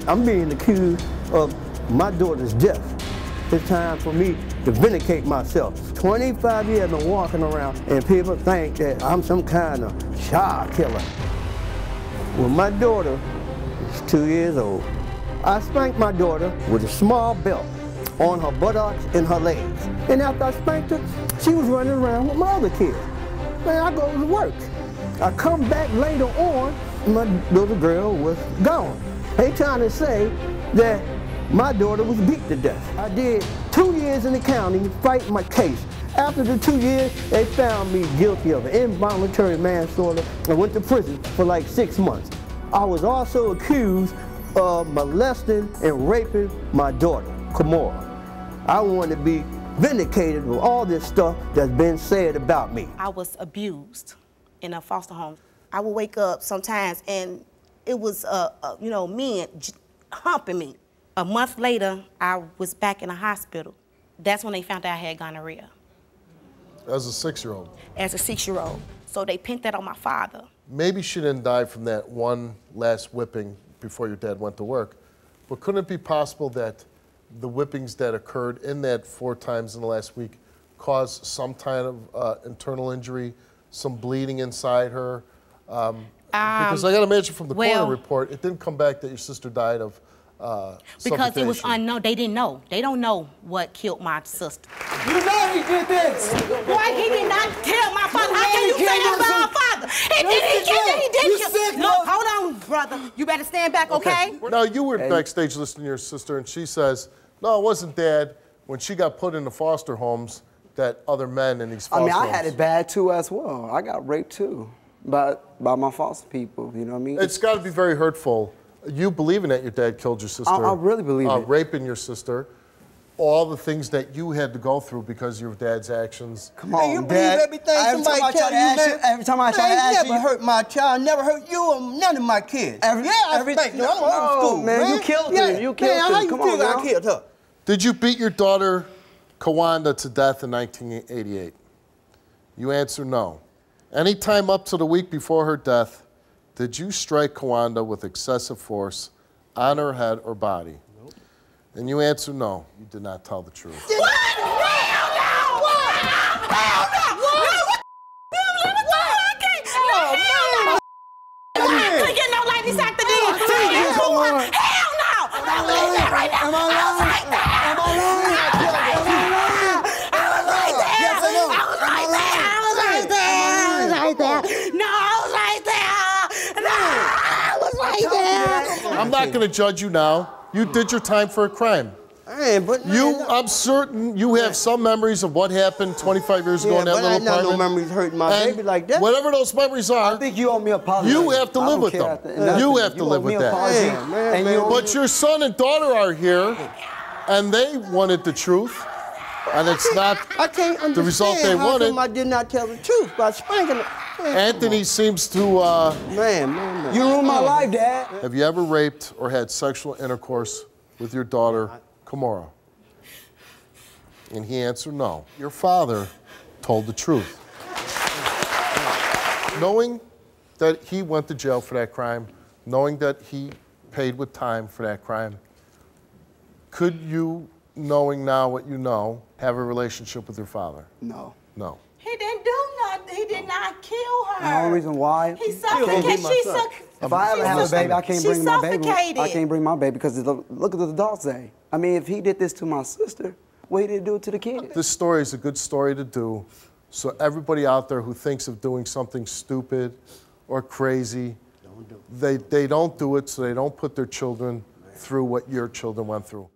I'm being accused of my daughter's death. It's time for me to vindicate myself. 25 years I've been walking around and people think that I'm some kind of child killer. Well, my daughter is 2 years old. I spanked my daughter with a small belt on her buttocks and her legs. And after I spanked her, she was running around with my other kids. Man, I go to work. I come back later on, my little girl was gone. They trying to say that my daughter was beat to death. I did 2 years in the county fighting my case. After the 2 years, they found me guilty of involuntary manslaughter. I went to prison for like 6 months. I was also accused of molesting and raping my daughter, Kamora. I want to be vindicated of all this stuff that's been said about me. I was abused in a foster home. I would wake up sometimes and it was, men humping me. A month later, I was back in the hospital. That's when they found out I had gonorrhea. As a 6-year-old? As a 6-year-old. So they pinned that on my father. Maybe she didn't die from that one last whipping before your dad went to work, but couldn't it be possible that the whippings that occurred in that 4 times in the last week caused some kind of internal injury, some bleeding inside her? Because I got to imagine from the coroner report, it didn't come back that your sister died of because it was unknown. They didn't know. They don't know what killed my sister. You know he did this. Why he did not kill my father? How can you say that about our father? He did kill. No, hold on, brother. You better stand back, okay? Now, you were backstage listening to your sister, and she says, no, it wasn't Dad. When she got put into foster homes, that other men in these foster homes. I had it bad, too, as well. I got raped, too, by my foster people, you know what I mean? It's got to be very hurtful. You believing that your dad killed your sister. I really believe it. Raping your sister. All the things that you had to go through because of your dad's actions. Come on, you Dad. believe everything somebody tell you, man? Every time I try to ask you. Never hurt my child, never hurt you or none of my kids. I spanked her. I'm old school, man. You killed her. You killed her. How you feel I killed her? Did you beat your daughter, Kawanda, to death in 1988? You answer no. Any time up to the week before her death, did you strike Kawanda with excessive force on her head or body? Nope. And you answer no. You did not tell the truth. What? Hell no! What? Hell no! What? I couldn't get no ladies after this. Hell no! I'm like that right now. I was like that. I was like that. I was like that. I was like that. No, I was like that. No, I was like that. I'm not going to judge you now. You did your time for a crime. Hey, but I'm certain you have some memories of what happened 25 years ago in that little apartment. No memories hurting my baby like that. Whatever those memories are, I think you owe me an apology. you have to live with them. You have to live with that. But your son and daughter are here, and they wanted the truth, and it's not the result they wanted. I did not tell the truth by spanking her. Anthony seems to... Man. You ruined my life, Dad. Have you ever raped or had sexual intercourse with your daughter, Kamora? And he answered no. Your father told the truth. Knowing that he went to jail for that crime, knowing that he paid with time for that crime, could you, knowing now what you know, have a relationship with your father? No. No. He didn't do nothing. He did not kill her. The only reason why? He suffocated. If I ever have a baby, I can't bring my baby. Suffocated. I can't bring my baby because look at what the dogs say. I mean, if he did this to my sister, what did he do to the kid? This story is a good story to do, so everybody out there who thinks of doing something stupid or crazy, they don't do it so they don't put their children through what your children went through.